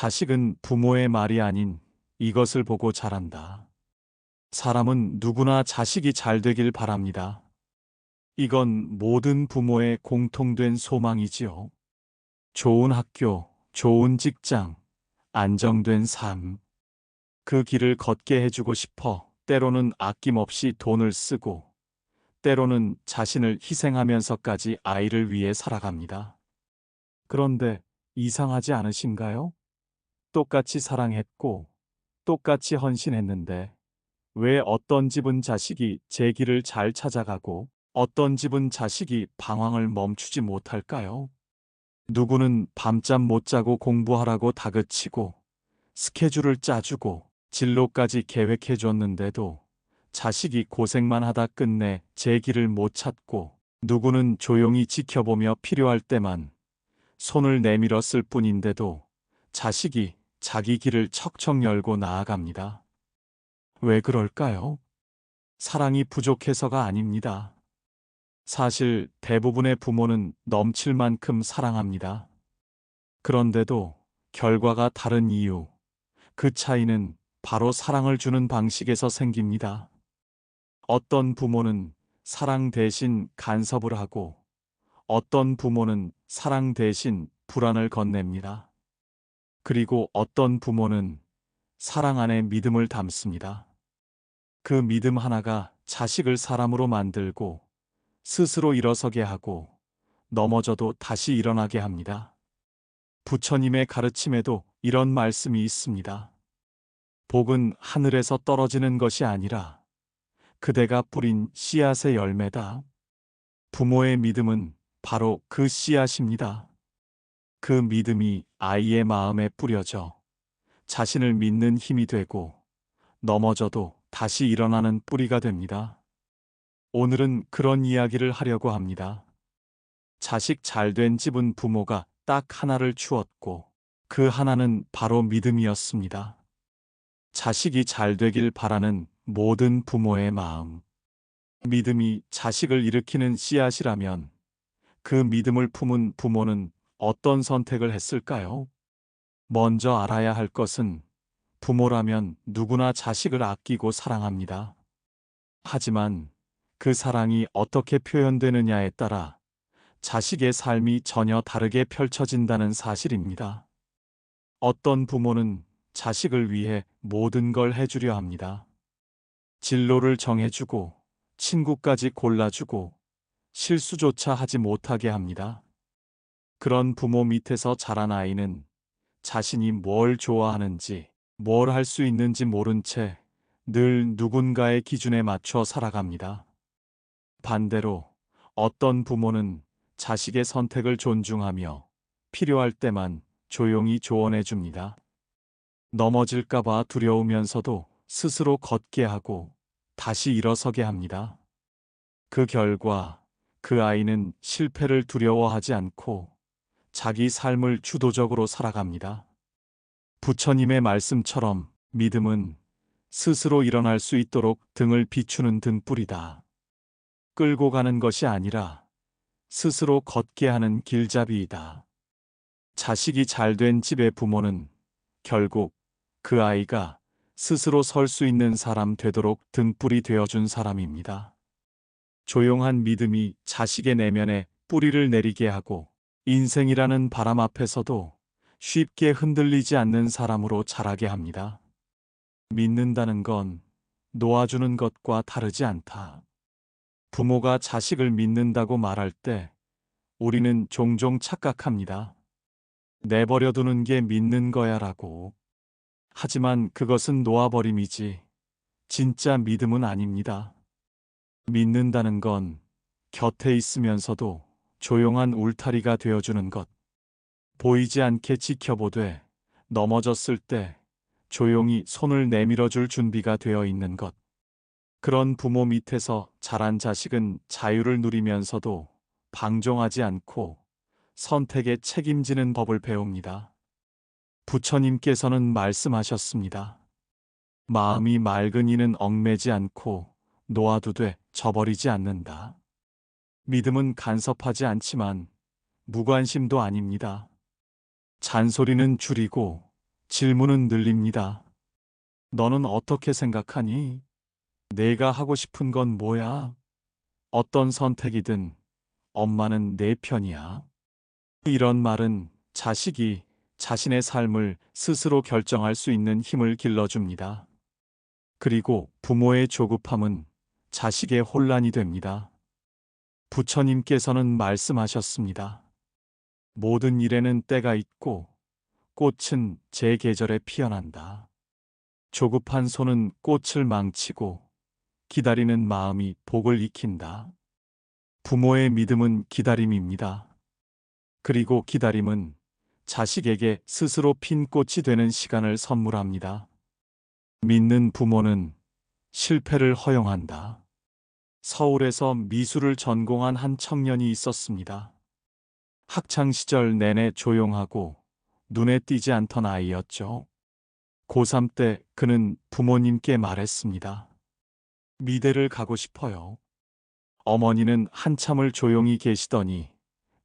자식은 부모의 말이 아닌 이것을 보고 자란다. 사람은 누구나 자식이 잘 되길 바랍니다. 이건 모든 부모의 공통된 소망이지요. 좋은 학교, 좋은 직장, 안정된 삶. 그 길을 걷게 해주고 싶어 때로는 아낌없이 돈을 쓰고, 때로는 자신을 희생하면서까지 아이를 위해 살아갑니다. 그런데 이상하지 않으신가요? 똑같이 사랑했고, 똑같이 헌신했는데, 왜 어떤 집은 자식이 제 길을 잘 찾아가고, 어떤 집은 자식이 방황을 멈추지 못할까요? 누구는 밤잠 못 자고 공부하라고 다그치고, 스케줄을 짜주고, 진로까지 계획해 줬는데도, 자식이 고생만 하다 끝내 제 길을 못 찾고, 누구는 조용히 지켜보며 필요할 때만 손을 내밀었을 뿐인데도 자식이 자기 길을 척척 열고 나아갑니다. 왜 그럴까요? 사랑이 부족해서가 아닙니다. 사실 대부분의 부모는 넘칠 만큼 사랑합니다. 그런데도 결과가 다른 이유, 그 차이는 바로 사랑을 주는 방식에서 생깁니다. 어떤 부모는 사랑 대신 간섭을 하고, 어떤 부모는 사랑 대신 불안을 건넵니다. 그리고 어떤 부모는 사랑 안에 믿음을 담습니다. 그 믿음 하나가 자식을 사람으로 만들고, 스스로 일어서게 하고, 넘어져도 다시 일어나게 합니다. 부처님의 가르침에도 이런 말씀이 있습니다. 복은 하늘에서 떨어지는 것이 아니라 그대가 뿌린 씨앗의 열매다. 부모의 믿음은 바로 그 씨앗입니다. 그 믿음이 아이의 마음에 뿌려져 자신을 믿는 힘이 되고, 넘어져도 다시 일어나는 뿌리가 됩니다. 오늘은 그런 이야기를 하려고 합니다. 자식 잘된 집은 부모가 딱 하나를 주었고, 그 하나는 바로 믿음이었습니다. 자식이 잘 되길 바라는 모든 부모의 마음. 믿음이 자식을 일으키는 씨앗이라면 그 믿음을 품은 부모는 어떤 선택을 했을까요? 먼저 알아야 할 것은, 부모라면 누구나 자식을 아끼고 사랑합니다. 하지만 그 사랑이 어떻게 표현되느냐에 따라 자식의 삶이 전혀 다르게 펼쳐진다는 사실입니다. 어떤 부모는 자식을 위해 모든 걸 해주려 합니다. 진로를 정해주고, 친구까지 골라주고, 실수조차 하지 못하게 합니다. 그런 부모 밑에서 자란 아이는 자신이 뭘 좋아하는지, 뭘 할 수 있는지 모른 채 늘 누군가의 기준에 맞춰 살아갑니다. 반대로 어떤 부모는 자식의 선택을 존중하며 필요할 때만 조용히 조언해 줍니다. 넘어질까봐 두려우면서도 스스로 걷게 하고 다시 일어서게 합니다. 그 결과 그 아이는 실패를 두려워하지 않고 자기 삶을 주도적으로 살아갑니다. 부처님의 말씀처럼 믿음은 스스로 일어날 수 있도록 등을 비추는 등불이다. 끌고 가는 것이 아니라 스스로 걷게 하는 길잡이이다. 자식이 잘된 집의 부모는 결국 그 아이가 스스로 설 수 있는 사람 되도록 등불이 되어준 사람입니다. 조용한 믿음이 자식의 내면에 뿌리를 내리게 하고, 인생이라는 바람 앞에서도 쉽게 흔들리지 않는 사람으로 자라게 합니다. 믿는다는 건 놓아주는 것과 다르지 않다. 부모가 자식을 믿는다고 말할 때 우리는 종종 착각합니다. 내버려 두는 게 믿는 거야 라고. 하지만 그것은 놓아버림이지 진짜 믿음은 아닙니다. 믿는다는 건 곁에 있으면서도 조용한 울타리가 되어주는 것. 보이지 않게 지켜보되 넘어졌을 때 조용히 손을 내밀어 줄 준비가 되어 있는 것. 그런 부모 밑에서 자란 자식은 자유를 누리면서도 방종하지 않고 선택에 책임지는 법을 배웁니다. 부처님께서는 말씀하셨습니다. 마음이 맑은 이는 얽매지 않고 놓아두되 저버리지 않는다. 믿음은 간섭하지 않지만 무관심도 아닙니다. 잔소리는 줄이고 질문은 늘립니다. 너는 어떻게 생각하니? 내가 하고 싶은 건 뭐야? 어떤 선택이든 엄마는 내 편이야. 이런 말은 자식이 자신의 삶을 스스로 결정할 수 있는 힘을 길러줍니다. 그리고 부모의 조급함은 자식의 혼란이 됩니다. 부처님께서는 말씀하셨습니다. 모든 일에는 때가 있고 꽃은 제 계절에 피어난다. 조급한 손은 꽃을 망치고 기다리는 마음이 복을 익힌다. 부모의 믿음은 기다림입니다. 그리고 기다림은 자식에게 스스로 핀 꽃이 되는 시간을 선물합니다. 믿는 부모는 실패를 허용한다. 서울에서 미술을 전공한 한 청년이 있었습니다. 학창 시절 내내 조용하고 눈에 띄지 않던 아이였죠. 고3 때 그는 부모님께 말했습니다. 미대를 가고 싶어요. 어머니는 한참을 조용히 계시더니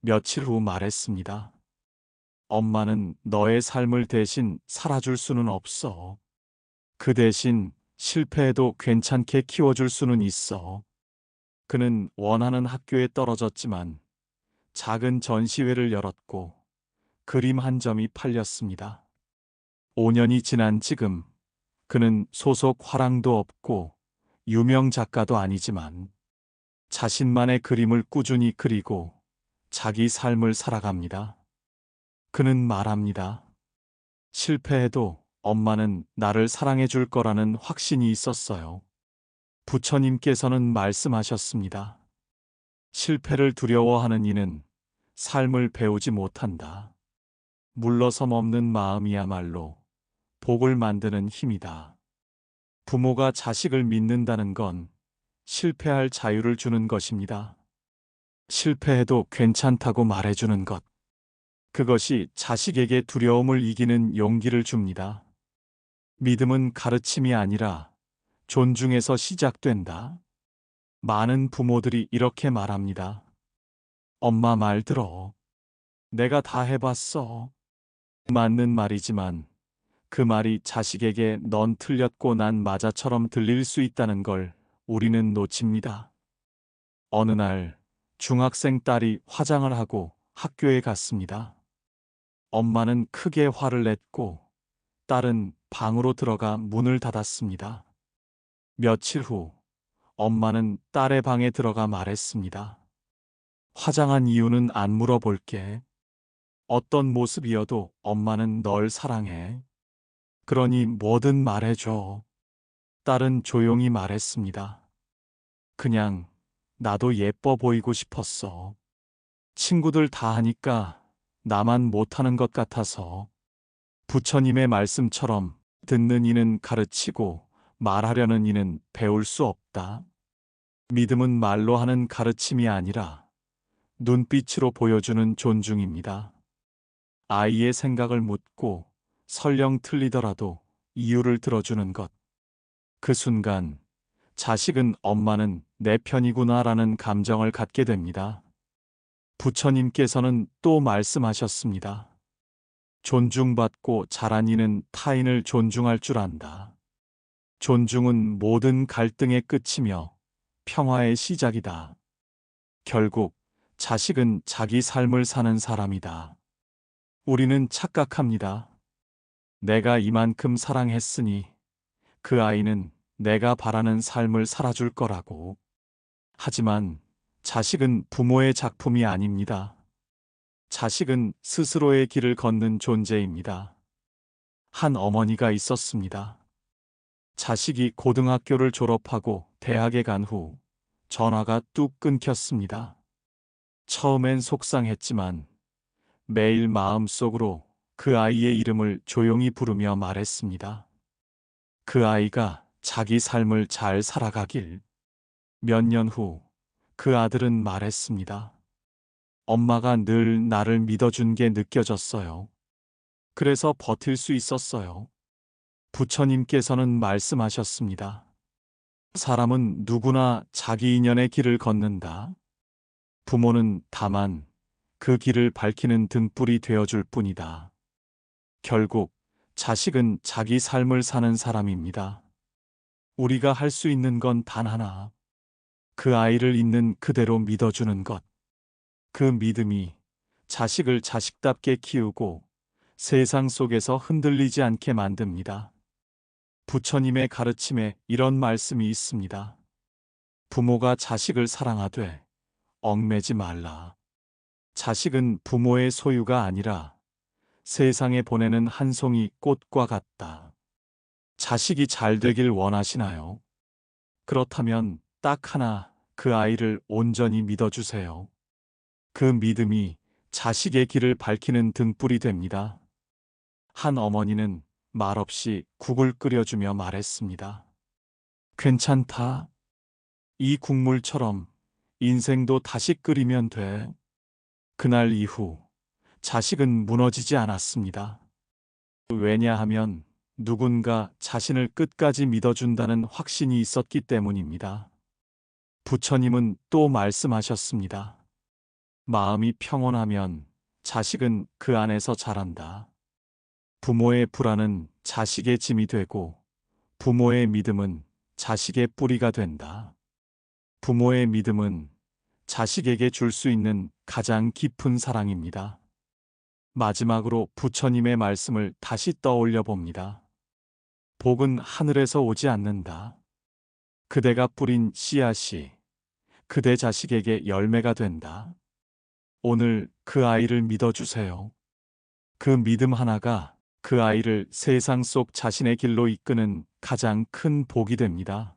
며칠 후 말했습니다. 엄마는 너의 삶을 대신 살아줄 수는 없어. 그 대신 실패해도 괜찮게 키워줄 수는 있어. 그는 원하는 학교에 떨어졌지만 작은 전시회를 열었고 그림 한 점이 팔렸습니다. 5년이 지난 지금 그는 소속 화랑도 없고 유명 작가도 아니지만 자신만의 그림을 꾸준히 그리고 자기 삶을 살아갑니다. 그는 말합니다. 실패해도 엄마는 나를 사랑해 줄 거라는 확신이 있었어요. 부처님께서는 말씀하셨습니다. 실패를 두려워하는 이는 삶을 배우지 못한다. 물러섬 없는 마음이야말로 복을 만드는 힘이다. 부모가 자식을 믿는다는 건 실패할 자유를 주는 것입니다. 실패해도 괜찮다고 말해주는 것. 그것이 자식에게 두려움을 이기는 용기를 줍니다. 믿음은 가르침이 아니라 존중에서 시작된다. 많은 부모들이 이렇게 말합니다. 엄마 말 들어. 내가 다 해봤어. 맞는 말이지만 그 말이 자식에게 넌 틀렸고 난 맞아처럼 들릴 수 있다는 걸 우리는 놓칩니다. 어느 날 중학생 딸이 화장을 하고 학교에 갔습니다. 엄마는 크게 화를 냈고 딸은 방으로 들어가 문을 닫았습니다. 며칠 후 엄마는 딸의 방에 들어가 말했습니다. 화장한 이유는 안 물어볼게. 어떤 모습이어도 엄마는 널 사랑해. 그러니 뭐든 말해줘. 딸은 조용히 말했습니다. 그냥 나도 예뻐 보이고 싶었어. 친구들 다 하니까 나만 못하는 것 같아서. 부처님의 말씀처럼 듣는 이는 가르치고 말하려는 이는 배울 수 없다. 믿음은 말로 하는 가르침이 아니라 눈빛으로 보여주는 존중입니다. 아이의 생각을 묻고 설령 틀리더라도 이유를 들어주는 것. 그 순간 자식은 엄마는 내 편이구나라는 감정을 갖게 됩니다. 부처님께서는 또 말씀하셨습니다. 존중받고 자란 이는 타인을 존중할 줄 안다. 존중은 모든 갈등의 끝이며 평화의 시작이다. 결국 자식은 자기 삶을 사는 사람이다. 우리는 착각합니다. 내가 이만큼 사랑했으니 그 아이는 내가 바라는 삶을 살아줄 거라고. 하지만 자식은 부모의 작품이 아닙니다. 자식은 스스로의 길을 걷는 존재입니다. 한 어머니가 있었습니다. 자식이 고등학교를 졸업하고 대학에 간 후 전화가 뚝 끊겼습니다. 처음엔 속상했지만 매일 마음속으로 그 아이의 이름을 조용히 부르며 말했습니다. 그 아이가 자기 삶을 잘 살아가길. 몇 년 후 그 아들은 말했습니다. 엄마가 늘 나를 믿어준 게 느껴졌어요. 그래서 버틸 수 있었어요. 부처님께서는 말씀하셨습니다. 사람은 누구나 자기 인연의 길을 걷는다. 부모는 다만 그 길을 밝히는 등불이 되어줄 뿐이다. 결국 자식은 자기 삶을 사는 사람입니다. 우리가 할 수 있는 건 단 하나. 그 아이를 있는 그대로 믿어주는 것. 그 믿음이 자식을 자식답게 키우고 세상 속에서 흔들리지 않게 만듭니다. 부처님의 가르침에 이런 말씀이 있습니다. 부모가 자식을 사랑하되 얽매지 말라. 자식은 부모의 소유가 아니라 세상에 보내는 한 송이 꽃과 같다. 자식이 잘 되길 원하시나요? 그렇다면 딱 하나 그 아이를 온전히 믿어주세요. 그 믿음이 자식의 길을 밝히는 등불이 됩니다. 한 어머니는 말없이 국을 끓여주며 말했습니다. 괜찮다. 이 국물처럼 인생도 다시 끓이면 돼. 그날 이후 자식은 무너지지 않았습니다. 왜냐하면 누군가 자신을 끝까지 믿어준다는 확신이 있었기 때문입니다. 부처님은 또 말씀하셨습니다. 마음이 평온하면 자식은 그 안에서 자란다. 부모의 불안은 자식의 짐이 되고 부모의 믿음은 자식의 뿌리가 된다. 부모의 믿음은 자식에게 줄 수 있는 가장 깊은 사랑입니다. 마지막으로 부처님의 말씀을 다시 떠올려 봅니다. 복은 하늘에서 오지 않는다. 그대가 뿌린 씨앗이 그대 자식에게 열매가 된다. 오늘 그 아이를 믿어주세요. 그 믿음 하나가 그 아이를 세상 속 자신의 길로 이끄는 가장 큰 복이 됩니다.